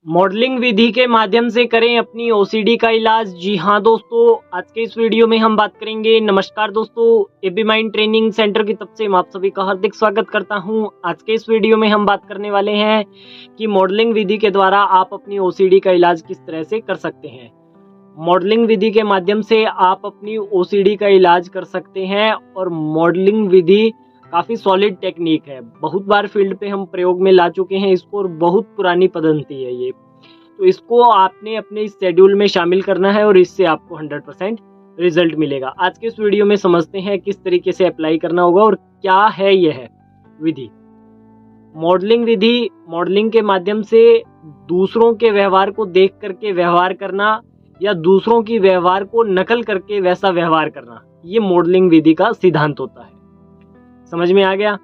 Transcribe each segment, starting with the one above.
Modelling विधि के माध्यम से करें अपनी ओसीडी का इलाज। जी हाँ दोस्तों, आज के इस वीडियो में हम बात करेंगे। नमस्कार दोस्तों, एबी माइंड ट्रेनिंग सेंटर की तरफ से मैं आप सभी का हार्दिक स्वागत करता हूं। आज के इस वीडियो में हम बात करने वाले हैं कि मॉडलिंग विधि के द्वारा आप अपनी ओसीडी का इलाज किस तरह से कर सकते हैं। मॉडलिंग विधि के माध्यम से आप अपनी ओसीडी का इलाज कर सकते हैं और मॉडलिंग विधि काफ़ी सॉलिड टेक्निक है। बहुत बार फील्ड पे हम प्रयोग में ला चुके हैं इसको और बहुत पुरानी पद्धति है ये। तो इसको आपने अपने शेड्यूल में शामिल करना है और इससे आपको 100% रिजल्ट मिलेगा। आज के इस वीडियो में समझते हैं किस तरीके से अप्लाई करना होगा और क्या है यह विधि। मॉडलिंग विधि मॉडलिंग के माध्यम से दूसरों के व्यवहार को देख करके व्यवहार करना या दूसरों की व्यवहार को नकल करके वैसा व्यवहार करना, ये मॉडलिंग विधि का सिद्धांत होता है। समझ में आ गया।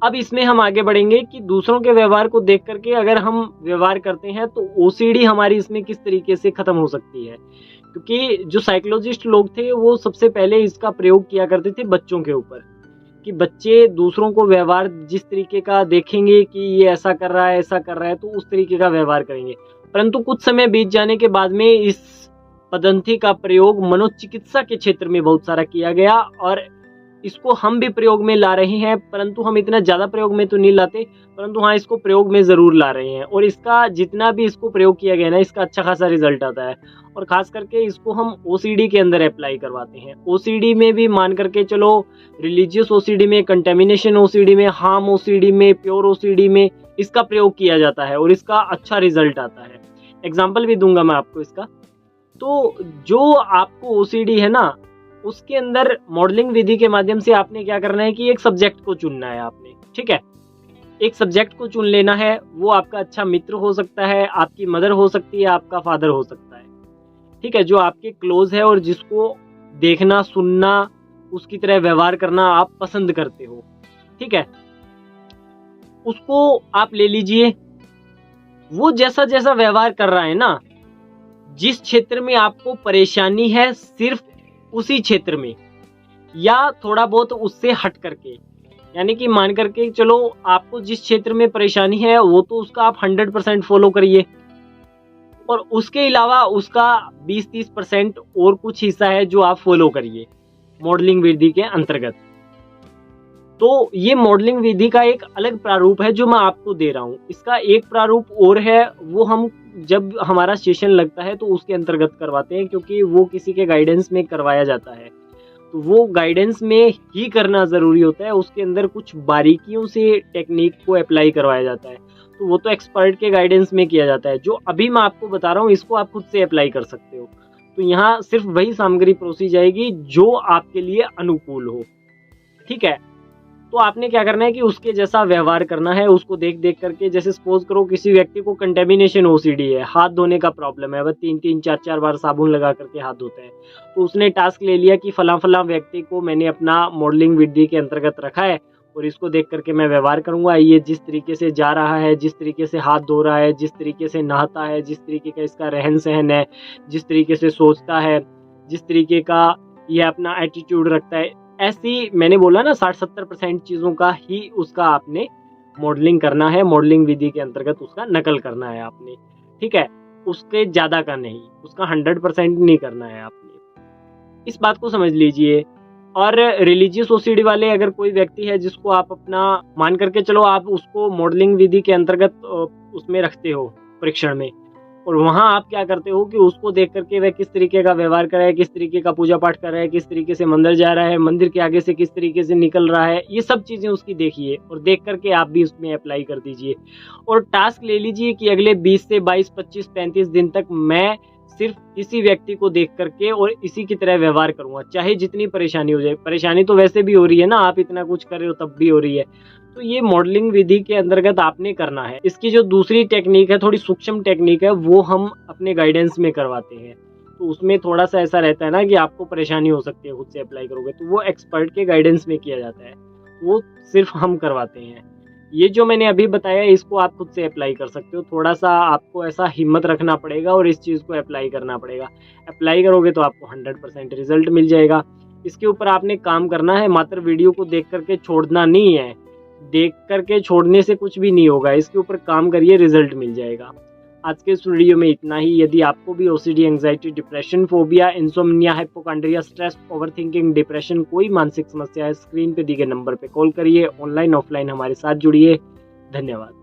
अब इसमें हम आगे बढ़ेंगे कि दूसरों के व्यवहार को देख करके अगर हम व्यवहार करते हैं तो ओसीडी हमारी इसमें किस तरीके से खत्म हो सकती है। क्योंकि जो साइकोलॉजिस्ट लोग थे वो सबसे पहले इसका प्रयोग किया करते थे बच्चों के ऊपर, कि बच्चे दूसरों को व्यवहार जिस तरीके का देखेंगे कि ये ऐसा कर रहा है ऐसा कर रहा है तो उस तरीके का व्यवहार करेंगे। परंतु कुछ समय बीत जाने के बाद में इस पद्धति का प्रयोग मनोचिकित्सा के क्षेत्र में बहुत सारा किया गया और इसको हम भी प्रयोग में ला रहे हैं। परंतु हम इतना ज़्यादा प्रयोग में तो नहीं लाते, परंतु हाँ इसको प्रयोग में ज़रूर ला रहे हैं। और इसका जितना भी इसको प्रयोग किया गया ना, इसका अच्छा खासा रिजल्ट आता है। और ख़ास करके इसको हम ओसीडी के अंदर अप्लाई करवाते हैं। ओसीडी में भी मान करके चलो, रिलीजियस ओसीडी में, कंटेमिनेशन ओसीडी में, हार्म ओसीडी में, प्योर ओसीडी में इसका प्रयोग किया जाता है और इसका अच्छा रिजल्ट आता है। एग्जाम्पल भी दूंगा मैं आपको इसका। तो जो आपको ओसीडी है ना, उसके अंदर मॉडलिंग विधि के माध्यम से आपने क्या करना है कि एक सब्जेक्ट को चुनना है आपने। ठीक है, एक सब्जेक्ट को चुन लेना है। वो आपका अच्छा मित्र हो सकता है, आपकी मदर हो सकती है, आपका फादर हो सकता है। ठीक है, जो आपके क्लोज है और जिसको देखना सुनना उसकी तरह व्यवहार करना आप पसंद करते हो। ठीक है, उसको आप ले लीजिए। वो जैसा जैसा व्यवहार कर रहा है ना, जिस क्षेत्र में आपको परेशानी है सिर्फ उसी क्षेत्र में या थोड़ा बहुत उससे हट करके, यानी कि मान करके चलो आपको जिस क्षेत्र में परेशानी है वो तो उसका आप 100% फॉलो करिए और उसके अलावा उसका 20-30% और कुछ हिस्सा है जो आप फॉलो करिए मॉडलिंग विधि के अंतर्गत। तो ये मॉडलिंग विधि का एक अलग प्रारूप है जो मैं आपको दे रहा हूँ। इसका एक प्रारूप और है, वो हम जब हमारा सेशन लगता है तो उसके अंतर्गत करवाते हैं, क्योंकि वो किसी के गाइडेंस में करवाया जाता है। तो वो गाइडेंस में ही करना ज़रूरी होता है, उसके अंदर कुछ बारीकियों से टेक्निक को अप्लाई करवाया जाता है। तो वो तो एक्सपर्ट के गाइडेंस में किया जाता है। जो अभी मैं आपको बता रहा हूँ इसको आप खुद से अप्लाई कर सकते हो। तो यहाँ सिर्फ वही सामग्री परोसी जाएगी जो आपके लिए अनुकूल हो। ठीक है, तो आपने क्या करना है कि उसके जैसा व्यवहार करना है, उसको देख देख करके। जैसे सपोज करो किसी व्यक्ति को कंटेमिनेशन ओसीडी है, हाथ धोने का प्रॉब्लम है, वह 3-3, 4-4 बार साबुन लगा करके हाथ धोते हैं। तो उसने टास्क ले लिया कि फला फला व्यक्ति को मैंने अपना मॉडलिंग विधि के अंतर्गत रखा है और इसको देख करके मैं व्यवहार करूंगा। ये जिस तरीके से जा रहा है, जिस तरीके से हाथ धो रहा है, जिस तरीके से नहाता है, जिस तरीके का इसका रहन सहन है, जिस तरीके से सोचता है, जिस तरीके का यह अपना एटीट्यूड रखता है, ऐसी मैंने बोला ना 60-70% चीज़ों का ही उसका आपने मॉडलिंग करना है। मॉडलिंग विधि के अंतर्गत उसका नकल करना है आपने। ठीक है, उसके ज़्यादा का नहीं, उसका 100% नहीं करना है आपने। इस बात को समझ लीजिए। और रिलीजियस ओसीडी वाले अगर कोई व्यक्ति है जिसको आप अपना मान करके चलो, आप उसको मॉडलिंग विधि के अंतर्गत उसमें रखते हो परीक्षण में, और वहाँ आप क्या करते हो कि उसको देख करके वह किस तरीके का व्यवहार कर रहा है, किस तरीके का पूजा पाठ कर रहा है, किस तरीके से मंदिर जा रहा है, मंदिर के आगे से किस तरीके से निकल रहा है, ये सब चीज़ें उसकी देखिए और देख करके आप भी उसमें अप्लाई कर दीजिए। और टास्क ले लीजिए कि अगले 20 से 22, 25, 35 दिन तक मैं सिर्फ इसी व्यक्ति को देख करके और इसी की तरह व्यवहार करूँगा, चाहे जितनी परेशानी हो जाए। परेशानी तो वैसे भी हो रही है ना, आप इतना कुछ कर रहे हो तब भी हो रही है। तो ये मॉडलिंग विधि के अंतर्गत आपने करना है। इसकी जो दूसरी टेक्निक है, थोड़ी सूक्ष्म टेक्निक है, वो हम अपने गाइडेंस में करवाते हैं। तो उसमें थोड़ा सा ऐसा रहता है ना कि आपको परेशानी हो सकती है खुद से अप्लाई करोगे, तो वो एक्सपर्ट के गाइडेंस में किया जाता है, वो सिर्फ हम करवाते हैं। ये जो मैंने अभी बताया इसको आप खुद से अप्लाई कर सकते हो। थोड़ा सा आपको ऐसा हिम्मत रखना पड़ेगा और इस चीज़ को अप्लाई करना पड़ेगा। अप्लाई करोगे तो आपको 100% रिजल्ट मिल जाएगा। इसके ऊपर आपने काम करना है, मात्र वीडियो को देख करके छोड़ना नहीं है। देख करके छोड़ने से कुछ भी नहीं होगा, इसके ऊपर काम करिए, रिजल्ट मिल जाएगा। आज के इस वीडियो में इतना ही। यदि आपको भी OCD, anxiety, depression, phobia, insomnia, hypochondria, stress, overthinking, depression, कोई मानसिक समस्या है, स्क्रीन पे दिए गए नंबर पे कॉल करिए। ऑनलाइन ऑफलाइन हमारे साथ जुड़िए। धन्यवाद।